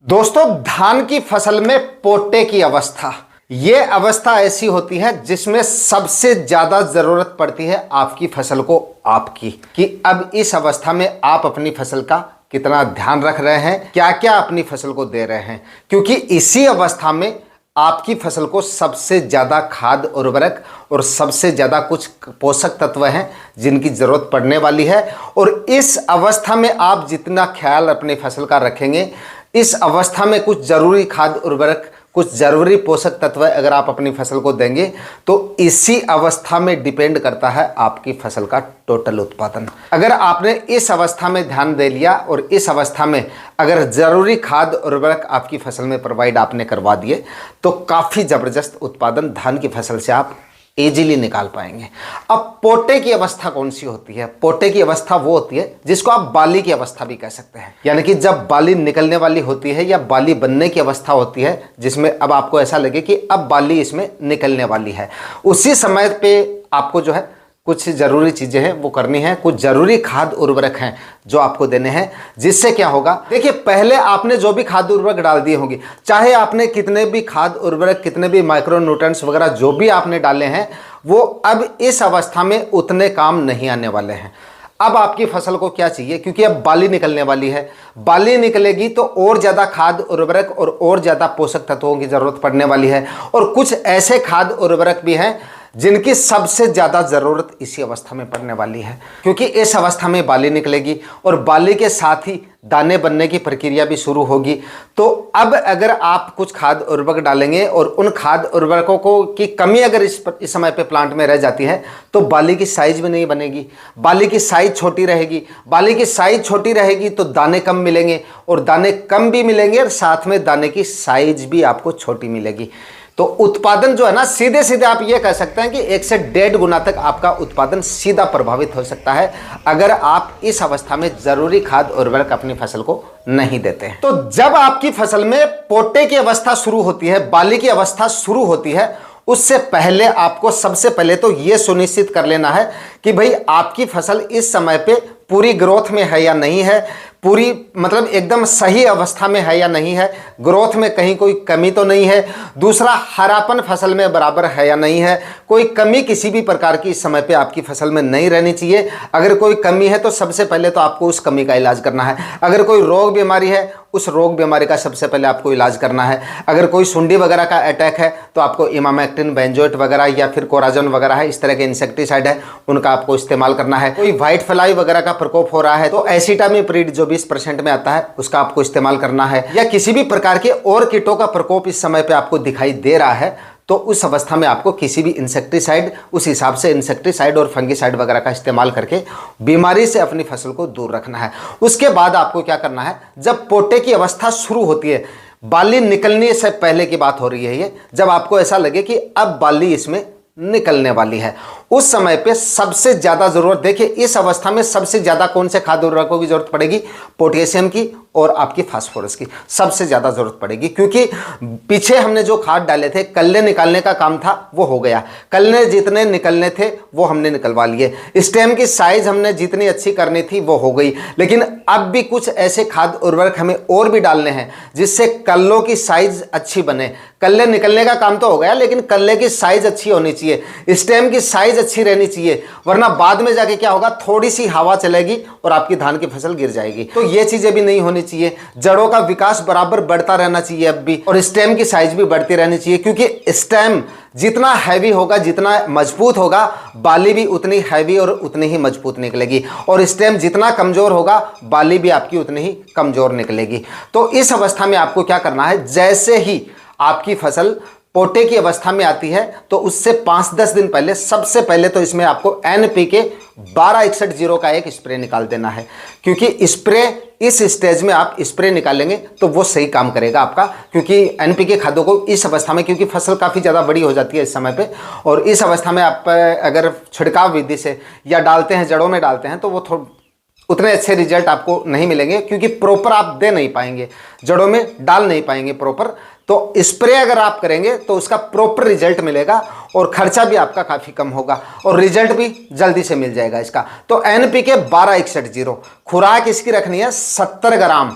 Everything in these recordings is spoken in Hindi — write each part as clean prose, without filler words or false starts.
दोस्तों, धान की फसल में पोटे की अवस्था, ये अवस्था ऐसी होती है जिसमें सबसे ज्यादा जरूरत पड़ती है आपकी फसल को आपकी, कि अब इस अवस्था में आप अपनी फसल का कितना ध्यान रख रहे हैं, क्या क्या अपनी फसल को दे रहे हैं। क्योंकि इसी अवस्था में आपकी फसल को सबसे ज्यादा खाद उर्वरक और सबसे ज्यादा कुछ पोषक तत्व हैं जिनकी जरूरत पड़ने वाली है। और इस अवस्था में आप जितना ख्याल अपनी फसल का रखेंगे, इस अवस्था में कुछ जरूरी खाद उर्वरक, कुछ जरूरी पोषक तत्व अगर आप अपनी फसल को देंगे तो इसी अवस्था में डिपेंड करता है आपकी फसल का टोटल उत्पादन। अगर आपने इस अवस्था में ध्यान दे लिया और इस अवस्था में अगर जरूरी खाद उर्वरक आपकी फसल में प्रोवाइड आपने करवा दिए तो काफ़ी ज़बरदस्त उत्पादन धान की फसल से आप इजीली निकाल पाएंगे। अब पोटे की अवस्था कौन सी होती है? पोटे की अवस्था वो होती है जिसको आप बाली की अवस्था भी कह सकते हैं, यानी कि जब बाली निकलने वाली होती है या बाली बनने की अवस्था होती है जिसमें अब आपको ऐसा लगे कि अब बाली इसमें निकलने वाली है। उसी समय पे आपको जो है कुछ ज़रूरी चीज़ें हैं वो करनी है, कुछ ज़रूरी खाद उर्वरक हैं जो आपको देने हैं। जिससे क्या होगा, देखिए पहले आपने जो भी खाद उर्वरक डाल दिए होंगे, चाहे आपने कितने भी खाद उर्वरक, कितने भी माइक्रो न्यूट्रिएंट्स वगैरह जो भी आपने डाले हैं, वो अब इस अवस्था में उतने काम नहीं आने वाले हैं। अब आपकी फसल को क्या चाहिए, क्योंकि अब बाली निकलने वाली है, बाली निकलेगी तो और ज़्यादा खाद उर्वरक और ज़्यादा पोषक तत्वों की ज़रूरत पड़ने वाली है। और कुछ ऐसे खाद उर्वरक भी हैं जिनकी सबसे ज़्यादा ज़रूरत इसी अवस्था में पड़ने वाली है, क्योंकि इस अवस्था में बाली निकलेगी और बाली के साथ ही दाने बनने की प्रक्रिया भी शुरू होगी। तो अब अगर आप कुछ खाद उर्वरक डालेंगे और उन खाद उर्वरकों को की कमी अगर इस समय पे प्लांट में रह जाती है तो बाली की साइज भी नहीं बनेगी, बाली की साइज छोटी रहेगी। बाली की साइज छोटी रहेगी तो दाने कम मिलेंगे, और दाने कम भी मिलेंगे और साथ में दाने की साइज भी आपको छोटी मिलेगी। तो उत्पादन जो है ना, सीधे सीधे आप ये कह सकते हैं कि 1 से 1.5 गुना तक आपका उत्पादन सीधा प्रभावित हो सकता है अगर आप इस अवस्था में जरूरी खाद उर्वरक अपनी फसल को नहीं देते हैं। तो जब आपकी फसल में पोटे की अवस्था शुरू होती है, बाली की अवस्था शुरू होती है, उससे पहले आपको सबसे पहले तो ये सुनिश्चित कर लेना है कि भाई आपकी फसल इस समय पे पूरी ग्रोथ में है या नहीं है, पूरी मतलब एकदम सही अवस्था में है या नहीं है, ग्रोथ में कहीं कोई कमी तो नहीं है। दूसरा, हरापन फसल में बराबर है या नहीं है, कोई कमी किसी भी प्रकार की इस समय पे आपकी फसल में नहीं रहनी चाहिए। अगर कोई कमी है तो सबसे पहले तो आपको उस कमी का इलाज करना है। अगर कोई रोग बीमारी है, उस रोग बीमारी का सबसे पहले आपको इलाज करना है। अगर कोई सुंडी वगैरह का अटैक है तो आपको इमामेक्टिन, बेंजोएट वगैरह या फिर कोराजन वगैरह है, इस तरह के इंसेक्टिसाइड है, उनका आपको इस्तेमाल करना है। कोई व्हाइट फ्लाई वगैरह का प्रकोप हो रहा है तो एसिटामिप्रिड जो 20% में आता है उसका आपको इस्तेमाल करना है। या किसी भी प्रकार के और कीटों का प्रकोप इस समय पे आपको दिखाई दे रहा है तो उस अवस्था में आपको किसी भी इंसेक्टिसाइड, उस हिसाब से इंसेक्टिसाइड और फंगिसाइड वगैरह का इस्तेमाल करके बीमारी से अपनी फसल को दूर रखना है। उसके बाद आपको क्या करना है, जब पोटे की अवस्था शुरू होती है, बाली निकलने से पहले की बात हो रही है ये, जब आपको ऐसा लगे कि अब बाली इसमें निकलने वाली है, उस समय पे सबसे ज्यादा जरूरत, देखिए इस अवस्था में सबसे ज्यादा कौन से खाद्य उर्वरकों की जरूरत पड़ेगी? पोटेशियम की और आपकी फास्फोरस की सबसे ज्यादा जरूरत पड़ेगी। क्योंकि पीछे हमने जो खाद डाले थे, कल्ले निकालने का काम था वो हो गया, कल्ले जितने निकलने थे वो हमने निकलवा लिए, स्टेम की साइज हमने जितनी अच्छी करनी थी वो हो गई। लेकिन अब भी कुछ ऐसे खाद्य उर्वरक हमें और भी डालने हैं जिससे कल्लों की साइज अच्छी बने। कल्ले निकलने का काम तो हो गया, लेकिन कल्ले की साइज अच्छी होनी चाहिए, स्टेम की साइज अच्छी रहनी चाहिए, वरना बाद में जाके क्या होगा, थोड़ी सी हवा चलेगी और आपकी धान की फसल गिर जाएगी। तो ये चीजें भी नहीं होनी चाहिए। जड़ों का विकास बराबर बढ़ता रहना चाहिए अब भी, और स्टेम की साइज भी बढ़ती रहनी चाहिए, क्योंकि स्टेम जितना हैवी होगा, जितना मजबूत होगा, बाली भी उतनी हैवी और उतनी ही मजबूत निकलेगी, और स्टेम जितना कमजोर होगा, बाली भी आपकी उतनी ही कमजोर निकलेगी। तो इस अवस्था में आपको क्या करना है, जैसे ही आपकी फसल पोटे की अवस्था में आती है तो उससे 5-10 दिन पहले सबसे पहले तो इसमें आपको NPK 1261 का एक स्प्रे निकाल देना है। क्योंकि स्प्रे इस स्टेज में आप स्प्रे निकालेंगे तो वो सही काम करेगा आपका, क्योंकि NPK खादों को इस अवस्था में, क्योंकि फसल काफ़ी ज़्यादा बड़ी हो जाती है इस समय पे, और इस अवस्था में आप अगर छिड़काव विधि से या डालते हैं, जड़ों में डालते हैं, तो वो उतने अच्छे रिजल्ट आपको नहीं मिलेंगे, क्योंकि प्रॉपर आप दे नहीं पाएंगे, जड़ों में डाल नहीं पाएंगे प्रॉपर। तो स्प्रे अगर आप करेंगे तो उसका प्रॉपर रिजल्ट मिलेगा और खर्चा भी आपका काफ़ी कम होगा और रिजल्ट भी जल्दी से मिल जाएगा इसका। तो NPK 1261, खुराक इसकी रखनी है 70 ग्राम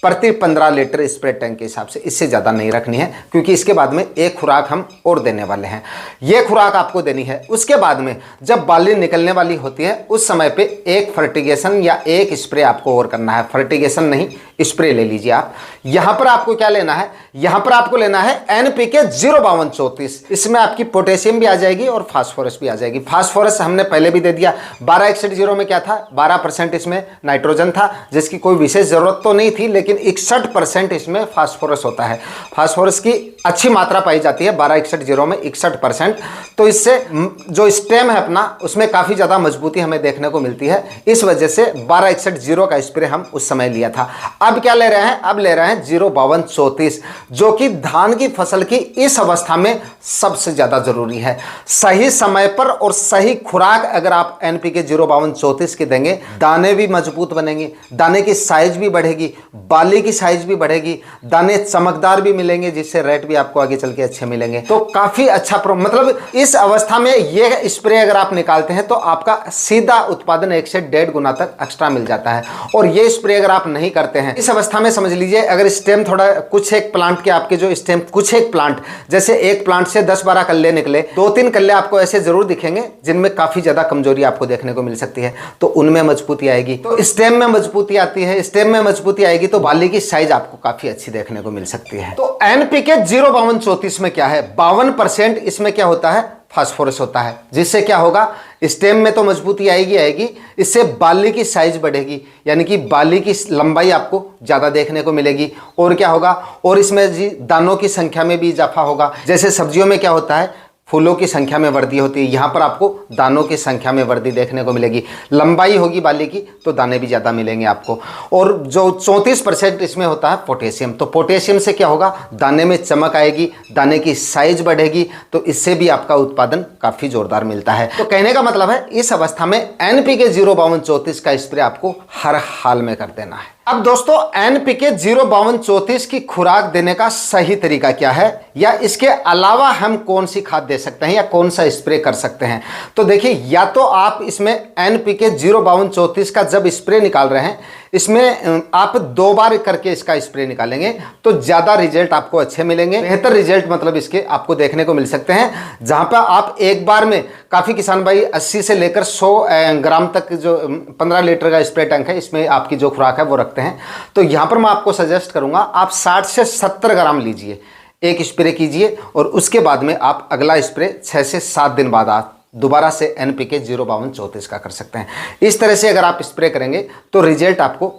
प्रति 15 लीटर स्प्रे टैंक के हिसाब से, इससे ज़्यादा नहीं रखनी है, क्योंकि इसके बाद में एक खुराक हम और देने वाले हैं। ये खुराक आपको देनी है। उसके बाद में जब बाली निकलने वाली होती है उस समय पे एक फर्टिगेशन या एक स्प्रे आपको और करना है। फर्टिगेशन नहीं, स्प्रे ले लीजिए आप। यहाँ पर आपको क्या लेना है, यहाँ पर आपको लेना है NPK 05234। इसमें आपकी पोटेशियम भी आ जाएगी और फास्फोरस भी आ जाएगी। फास्फोरस हमने पहले भी दे दिया। 1261 में क्या था, 12% इसमें नाइट्रोजन था, जिसकी कोई विशेष जरूरत तो नहीं थी, लेकिन 61% इसमें फास्फोरस होता है। फास्फोरस की अच्छी मात्रा पाई जाती है 1261 में, 61%। तो इससे जो स्टेम है अपना, उसमें काफ़ी ज़्यादा मजबूती हमें देखने को मिलती है। इस वजह से 1261 का स्प्रे हम उस समय लिया था। अब क्या ले रहे हैं, अब ले रहे हैं 05234, जो कि धान की फसल की इस अवस्था में सबसे ज़्यादा जरूरी है। सही समय पर और सही खुराक अगर आप NPK 05234 की देंगे, दाने भी मजबूत बनेंगे, दाने की साइज भी बढ़ेगी, बाली की साइज भी बढ़ेगी, दाने चमकदार भी मिलेंगे, जिससे रेट भी आपको आगे चल के अच्छे मिलेंगे। तो काफी अच्छा मतलब इस अवस्था में ये स्प्रे अगर आप निकालते हैं तो आपका सीधा उत्पादन 1 से 1.5 गुना तक एक्स्ट्रा मिल जाता है। और ये स्प्रे अगर आप नहीं करते हैं इस अवस्था में, समझ लीजिए अगर स्टेम थोड़ा कुछ एक प्लांट के आपके जो स्टेम कुछ एक प्लांट, जैसे एक प्लांट से 10-12 कल्ले निकले, 2-3 कल्ले आपको ऐसे जरूर दिखेंगे जिनमें काफी ज्यादा कमजोरी आपको देखने को मिल सकती है, तो उनमें मजबूती आएगी। तो स्टेम में मजबूती आती है, स्टेम में मजबूती आएगी तो बाली की साइज आपको काफी अच्छी देखने को मिल सकती है। तो NPK 05234 में क्या है, 52% इसमें क्या होता है, फास्फोरस होता है, जिससे क्या होगा, स्टेम में तो मजबूती आएगी, इससे बाली की साइज बढ़ेगी, यानी कि बाली की लंबाई आपको ज़्यादा देखने को मिलेगी। और क्या होगा, और इसमें जी दानों की संख्या में भी इजाफा होगा। जैसे सब्जियों में क्या होता है, फूलों की संख्या में वृद्धि होती है, यहाँ पर आपको दानों की संख्या में वृद्धि देखने को मिलेगी। लंबाई होगी बाली की तो दाने भी ज़्यादा मिलेंगे आपको। और जो 34% इसमें होता है पोटेशियम, तो पोटेशियम से क्या होगा, दाने में चमक आएगी, दाने की साइज बढ़ेगी, तो इससे भी आपका उत्पादन काफ़ी जोरदार मिलता है। तो कहने का मतलब है इस अवस्था में NPK 05234 का स्प्रे आपको हर हाल में कर देना है। अब दोस्तों NPK 05234 की खुराक देने का सही तरीका क्या है, या इसके अलावा हम कौन सी खाद दे सकते हैं या कौन सा स्प्रे कर सकते हैं। तो देखिए, या तो आप इसमें NPK 05234 का जब स्प्रे निकाल रहे हैं, इसमें आप 2 बार करके इसका स्प्रे निकालेंगे तो ज़्यादा रिजल्ट आपको अच्छे मिलेंगे। बेहतर रिजल्ट मतलब इसके आपको देखने को मिल सकते हैं, जहाँ पर आप एक बार में, काफ़ी किसान भाई 80 से लेकर 100 ग्राम तक जो 15 लीटर का स्प्रे टैंक है, इसमें आपकी जो खुराक है वो रखते हैं। तो यहाँ पर मैं आपको सजेस्ट करूँगा आप 60 से 70 ग्राम लीजिए, एक स्प्रे कीजिए, और उसके बाद में आप अगला स्प्रे 6 से 7 दिन बाद आप दोबारा से NPK 05234 का कर सकते हैं। इस तरह से अगर आप स्प्रे करेंगे तो रिजल्ट आपको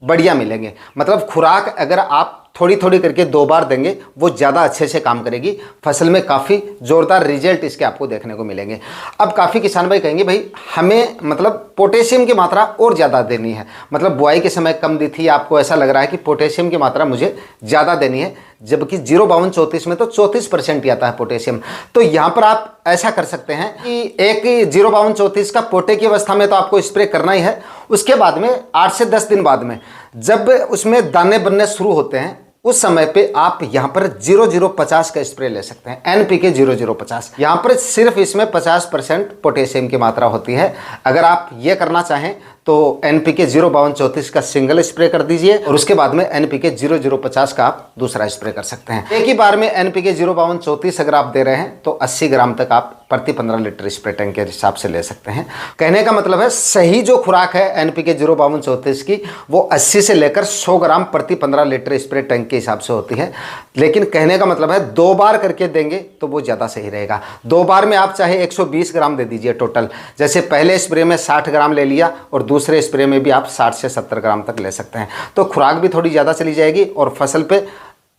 बढ़िया मिलेंगे। मतलब खुराक अगर आप थोड़ी थोड़ी करके 2 बार देंगे, वो ज़्यादा अच्छे से काम करेगी, फसल में काफ़ी ज़ोरदार रिजल्ट इसके आपको देखने को मिलेंगे। अब काफ़ी किसान भाई कहेंगे भाई हमें मतलब पोटेशियम की मात्रा और ज़्यादा देनी है, मतलब बुआई के समय कम दी थी, आपको ऐसा लग रहा है कि पोटेशियम की मात्रा मुझे ज़्यादा देनी है, जबकि 05234 में तो 34% ही आता है पोटेशियम। तो यहाँ पर आप ऐसा कर सकते हैं कि एक 05234 का पोटे की अवस्था में तो आपको स्प्रे करना ही है, उसके बाद में 8 से 10 दिन बाद में जब उसमें दाने बनने शुरू होते हैं, उस समय पे आप यहाँ पर 0050 का स्प्रे ले सकते हैं, NPK 0050। यहाँ पर सिर्फ इसमें 50% पोटेशियम की मात्रा होती है। अगर आप ये करना चाहें तो NPK 05234 का सिंगल स्प्रे कर दीजिए, और उसके बाद में NPK 0050 का आप दूसरा स्प्रे कर सकते हैं। एक ही बार में NPK 05234 अगर आप दे रहे हैं तो 80 ग्राम तक आप प्रति 15 लीटर स्प्रे टैंक के हिसाब से ले सकते हैं। कहने का मतलब है सही जो खुराक है NPK 05234 की, वो 80 से लेकर 100 ग्राम प्रति 15 लीटर स्प्रे टैंक के हिसाब से होती है। लेकिन कहने का मतलब है 2 बार करके देंगे तो वो ज़्यादा सही रहेगा। 2 बार में आप चाहे 120 ग्राम दे दीजिए टोटल, जैसे पहले स्प्रे में 60 ग्राम ले लिया और दूसरे स्प्रे में भी आप 60 से 70 ग्राम तक ले सकते हैं। तो खुराक भी थोड़ी ज़्यादा चली जाएगी और फसल पे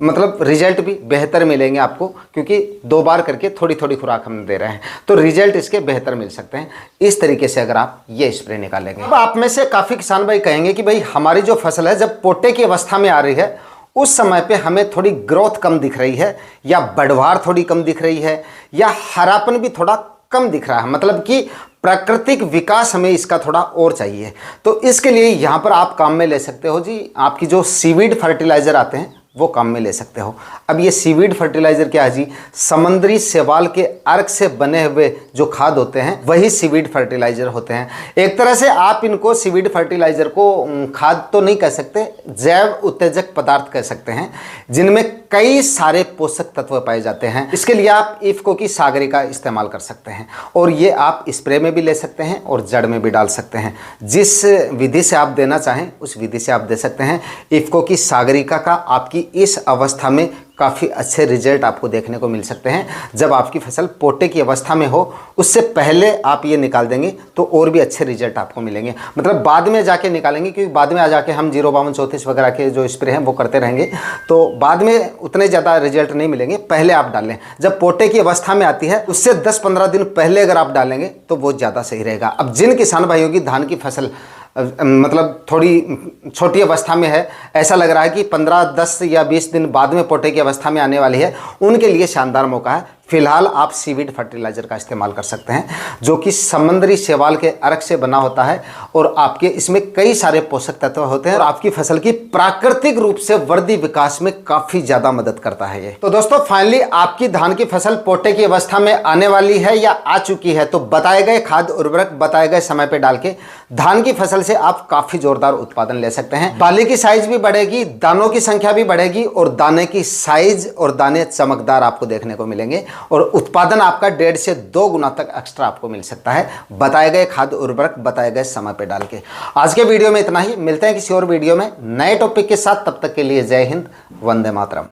मतलब रिजल्ट भी बेहतर मिलेंगे आपको, क्योंकि 2 बार करके थोड़ी थोड़ी खुराक हम दे रहे हैं, तो रिजल्ट इसके बेहतर मिल सकते हैं इस तरीके से अगर आप ये स्प्रे निकालेंगे। अब आप में से काफ़ी किसान भाई कहेंगे कि भाई हमारी जो फसल है जब पोटे की अवस्था में आ रही है उस समय पे हमें थोड़ी ग्रोथ कम दिख रही है, या बढ़वार थोड़ी कम दिख रही है, या हरापन भी थोड़ा कम दिख रहा है, मतलब कि प्राकृतिक विकास हमें इसका थोड़ा और चाहिए। तो इसके लिए यहाँ पर आप काम में ले सकते हो जी, आपकी जो सीवीड फर्टिलाइज़र आते हैं वो काम में ले सकते हो। अब ये सीवीड फर्टिलाइजर क्या है जी, समुद्री शैवाल के अर्क से बने हुए जो खाद होते हैं वही सीवीड फर्टिलाइजर होते हैं। एक तरह से आप इनको सीवीड फर्टिलाइजर को खाद तो नहीं कह सकते, जैव उत्तेजक पदार्थ कह सकते हैं, जिनमें कई सारे पोषक तत्व पाए जाते हैं। इसके लिए आप इफ्को की सागरी का इस्तेमाल कर सकते हैं और ये आप स्प्रे में भी ले सकते हैं और जड़ में भी डाल सकते हैं। जिस विधि से आप देना चाहें उस विधि से आप दे सकते हैं। इफ्को की सागरिका का आपकी इस अवस्था में काफ़ी अच्छे रिजल्ट आपको देखने को मिल सकते हैं। जब आपकी फसल पोटे की अवस्था में हो उससे पहले आप ये निकाल देंगे तो और भी अच्छे रिजल्ट आपको मिलेंगे, मतलब बाद में जाके निकालेंगे, क्योंकि बाद में आ जाके हम 05234 वगैरह के जो स्प्रे हैं वो करते रहेंगे तो बाद में उतने ज़्यादा रिजल्ट नहीं मिलेंगे। पहले आप डालें, जब पोटे की अवस्था में आती है उससे 10-15 दिन पहले अगर आप डालेंगे तो वो ज़्यादा सही रहेगा। अब जिन किसान भाइयों की धान की फसल मतलब थोड़ी छोटी अवस्था में है, ऐसा लग रहा है कि 15, 10 या 20 दिन बाद में पोटे की अवस्था में आने वाली है, उनके लिए शानदार मौका है। फिलहाल आप सीवीड फर्टिलाइजर का इस्तेमाल कर सकते हैं जो कि समुद्री शैवाल के अर्क से बना होता है और आपके इसमें कई सारे पोषक तत्व होते हैं और आपकी फसल की प्राकृतिक रूप से वृद्धि विकास में काफ़ी ज़्यादा मदद करता है ये। तो दोस्तों फाइनली आपकी धान की फसल पोटे की अवस्था में आने वाली है या आ चुकी है, तो बताए गए खाद उर्वरक बताए गए समय पर डाल के धान की फसल से आप काफ़ी जोरदार उत्पादन ले सकते हैं। बाली की साइज भी बढ़ेगी, दानों की संख्या भी बढ़ेगी और दाने की साइज और दाने चमकदार आपको देखने को मिलेंगे और उत्पादन आपका 1.5 से 2 गुना तक एक्स्ट्रा आपको मिल सकता है बताए गए खाद उर्वरक बताए गए समय पे डाल के। आज के वीडियो में इतना ही, मिलते हैं किसी और वीडियो में नए टॉपिक के साथ, तब तक के लिए जय हिंद, वंदे मातरम।